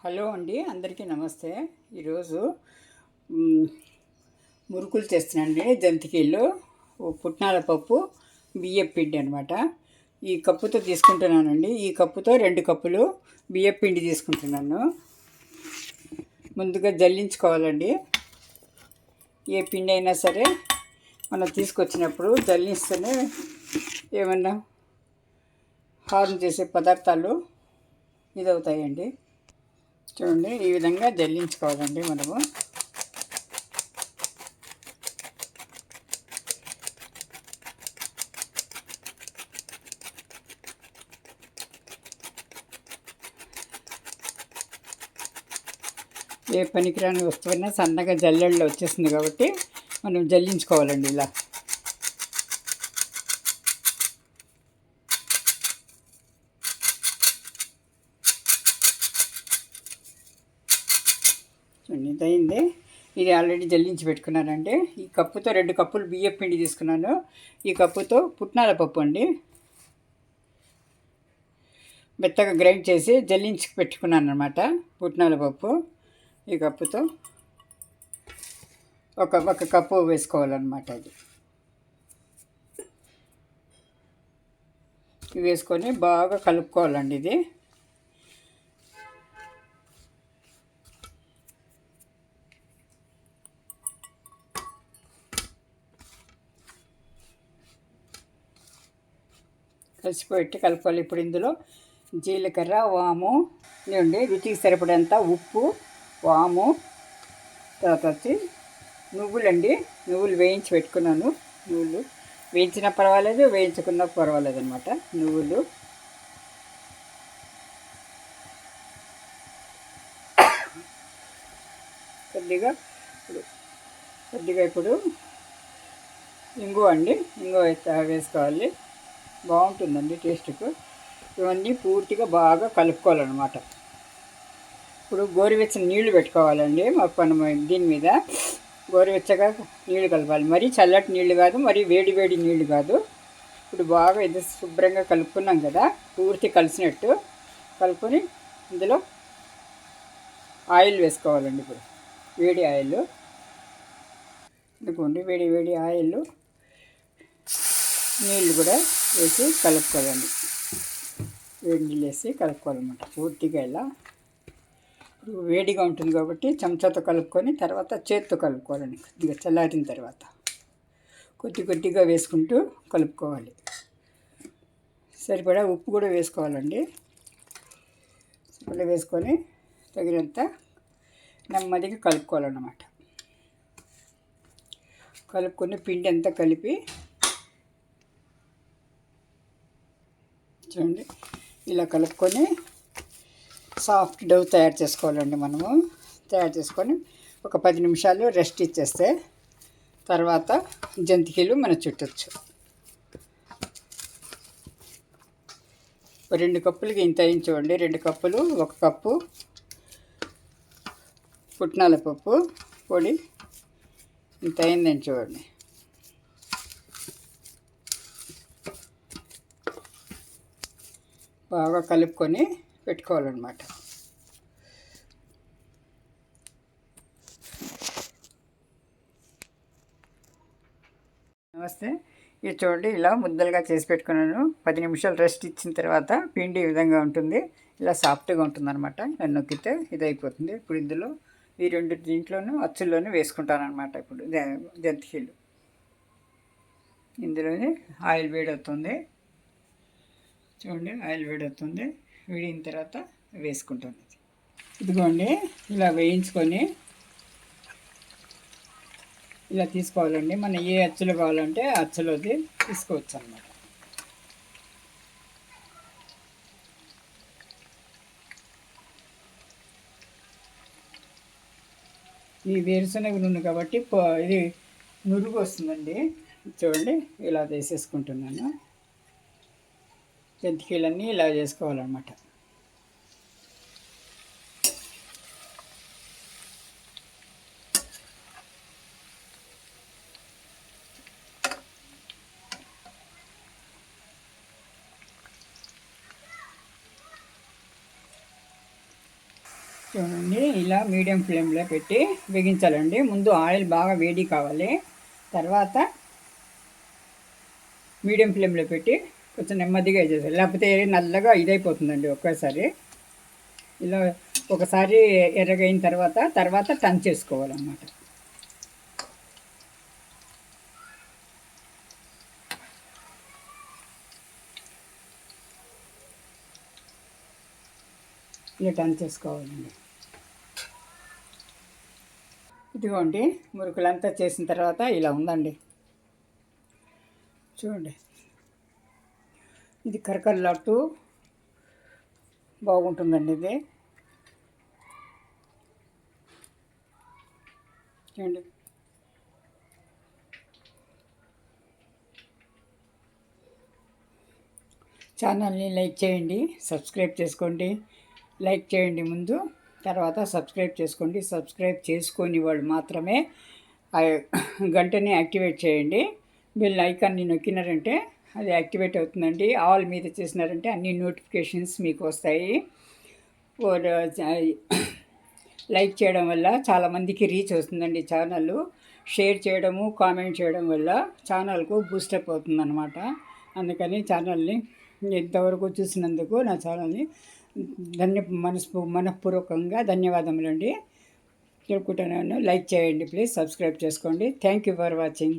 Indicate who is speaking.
Speaker 1: Hello అండి, అందరికీ నమస్తే. ఈరోజు మ్, మురుకులు చేస్తున్నానండి. జంతికీళ్ళు, పుట్నాల పప్పు, బియ్యం పిండి అనమాట. ఈ కప్పుతో తీసుకుంటున్నానండి. ఈ కప్పుతో 2 కప్పులు బియ్యం పిండి తీసుకుంటున్నాను. ముందుగా జల్లించుకోవాలండి. ఏ పిండి అయినా సరే మనం తీసుకొచ్చినప్పుడు జల్లిస్తేనే ఏమన్నా హార్మ్ చేసే పదార్థాలు ఇదవుతాయండి. చూడండి, ఈ విధంగా జల్లించుకోవాలండి మనము. ఏ పనికిరాని వస్తువైనా సన్నగా జల్లెళ్ళు వచ్చేస్తుంది కాబట్టి మనం జల్లించుకోవాలండి ఇలా. ఇదైంది. ఇది ఆల్రెడీ జల్లించి పెట్టుకున్నానండి. ఈ కప్పుతో 2 కప్పులు బియ్యం పిండి తీసుకున్నాను. ఈ కప్పుతో పుట్నాల పప్పు అండి, మెత్తగా గ్రైండ్ చేసి జల్లించి పెట్టుకున్నాను అనమాట. పుట్నాల పప్పు ఈ కప్పుతో ఒక కప్పు వేసుకోవాలన్నమాట. ఇది వేసుకొని బాగా కలుపుకోవాలండి. ఇది కలిసిపోయి కలుపుకోవాలి. ఇప్పుడు ఇందులో జీలకర్ర, వాము ఇవ్వండి, రుచికి సరిపడేంత ఉప్పు, వాము, తర్వాత వచ్చి నువ్వులండి. నువ్వులు వేయించి పెట్టుకున్నాను. నువ్వులు వేయించినా పర్వాలేదు, వేయించుకున్నా పర్వాలేదు అనమాట. నువ్వులు కొద్దిగా ఇప్పుడు ఇంగువ అండి, ఇంగువ వేసుకోవాలి. బాగుంటుందండి టేస్ట్కు. ఇవన్నీ పూర్తిగా బాగా కలుపుకోవాలన్నమాట. ఇప్పుడు గోరువెచ్చని నీళ్లు పెట్టుకోవాలండి. మనం దీని మీద గోరువెచ్చగా నీళ్లు కలపాలి. మరీ చల్లటి నీళ్లు కాదు, మరీ వేడి వేడి నీళ్లు కాదు. ఇప్పుడు బాగా ఇది శుభ్రంగా కలుపుకున్నాం కదా, పూర్తి కలిసినట్టు కలుపుకొని ఇందులో ఆయిల్ వేసుకోవాలండి. ఇప్పుడు వేడి ఆయిల్ ఇదిగోండి, వేడి వేడి ఆయిల్, నీళ్ళు కూడా వేసి కలుపుకోవాలండి. వేడి నీళ్ళు వేసి కలుపుకోవాలన్నమాట పూర్తిగా. ఇలా వేడిగా ఉంటుంది కాబట్టి చెంచాతో కలుపుకొని తర్వాత చేత్తో కలుపుకోవాలండి. కొద్దిగా చల్లారిన తర్వాత కొద్దిగా వేసుకుంటూ కలుపుకోవాలి. సరిపడా ఉప్పు కూడా వేసుకోవాలండి. సరిపడా వేసుకొని తగినంత నెమ్మదిగా కలుపుకోవాలన్నమాట. కలుపుకొని పిండి అంతా కలిపి చూడండి, ఇలా కలుపుకొని సాఫ్ట్ డౌ తయారు చేసుకోవాలండి. మనము తయారు చేసుకొని ఒక 10 నిమిషాలు రెస్ట్ ఇచ్చేస్తే తర్వాత జంతికలు మనం చుట్టచ్చు. 2 కప్పులకి ఇంత అయింది చూడండి. 2 కప్పులు, 1 కప్పు పుట్నాల పప్పు పొడి ఇంత అయిందని చూడండి. బాగా కలుపుకొని పెట్టుకోవాలన్నమాట. నమస్తే. ఇది చూడండి, ఇలా ముద్దలుగా చేసి పెట్టుకున్నాను. 10 నిమిషాలు రెస్ట్ ఇచ్చిన తర్వాత పిండి ఈ విధంగా ఉంటుంది. ఇలా సాఫ్ట్గా ఉంటుంది అనమాట. ఇలా నొక్కితే ఇది అయిపోతుంది. ఇప్పుడు ఇందులో ఈ 2 దీంట్లోనూ అచ్చుల్లోనూ వేసుకుంటాను అనమాట. ఇప్పుడు జంతికలు ఇందులోనే ఆయిల్ వేడవుతుంది. చూడండి, ఆయిల్ వేడవుతుంది. వేడిన తర్వాత వేసుకుంటాను. ఇదిగోండి, ఇలా వేయించుకొని ఇలా తీసుకోవాలండి. మనం ఏ అచ్చులు కావాలంటే ఆ అచ్చులోది తీసుకోవచ్చు అన్నమాట. ఈ వేరుశనగ నూనె కాబట్టి ఇది నురుగు వస్తుందండి. చూడండి, ఇలా వేసేసుకుంటున్నాను. జంతికలన్నీ ఇలా చేసుకోవాలన్నమాట. చూడండి, ఇలా మీడియం ఫ్లేమ్లో పెట్టి వేగించాలండి. ముందు ఆయిల్ బాగా వేడి కావాలి, తర్వాత మీడియం ఫ్లేమ్లో పెట్టి కొంచెం నెమ్మదిగా చేయాలి, లేకపోతే నల్లగా ఇదైపోతుందండి ఒకేసారి. ఇలా ఒకసారి ఎర్రగైన తర్వాత టర్న్ చేసుకోవాలన్నమాట. ఇలా టర్న్ చేసుకోవాలండి. ఇదిగోండి, మురుకులంతా చేసిన తర్వాత ఇలా ఉందండి. చూడండి, ఇది కరకరలాడుతూ బాగుంటుందండి. ఇది చూడండి. ఛానల్ని లైక్ చేయండి, సబ్స్క్రైబ్ చేసుకోండి. లైక్ చేయండి ముందు, తర్వాత సబ్స్క్రైబ్ చేసుకోండి. సబ్స్క్రైబ్ చేసుకొని వాళ్ళు మాత్రమే గంటని యాక్టివేట్ చేయండి. బెల్ ఐకాన్ని నొక్కినారంటే అది యాక్టివేట్ అవుతుందండి. ఆల్ మీద చేసినారంటే అన్ని నోటిఫికేషన్స్ మీకు వస్తాయి. లైక్ చేయడం వల్ల చాలామందికి రీచ్ వస్తుందండి ఛానల్. షేర్ చేయడము, కామెంట్ చేయడం వల్ల ఛానల్కు బూస్టప్ అవుతుందన్నమాట. అందుకని ఛానల్ని ఇంతవరకు చూసినందుకు నా ఛానల్ని మనఃపూర్వకంగా ధన్యవాదములండి తెలుపుకుంటున్నాను. లైక్ చేయండి ప్లీజ్, సబ్స్క్రైబ్ చేసుకోండి. Thank you for watching.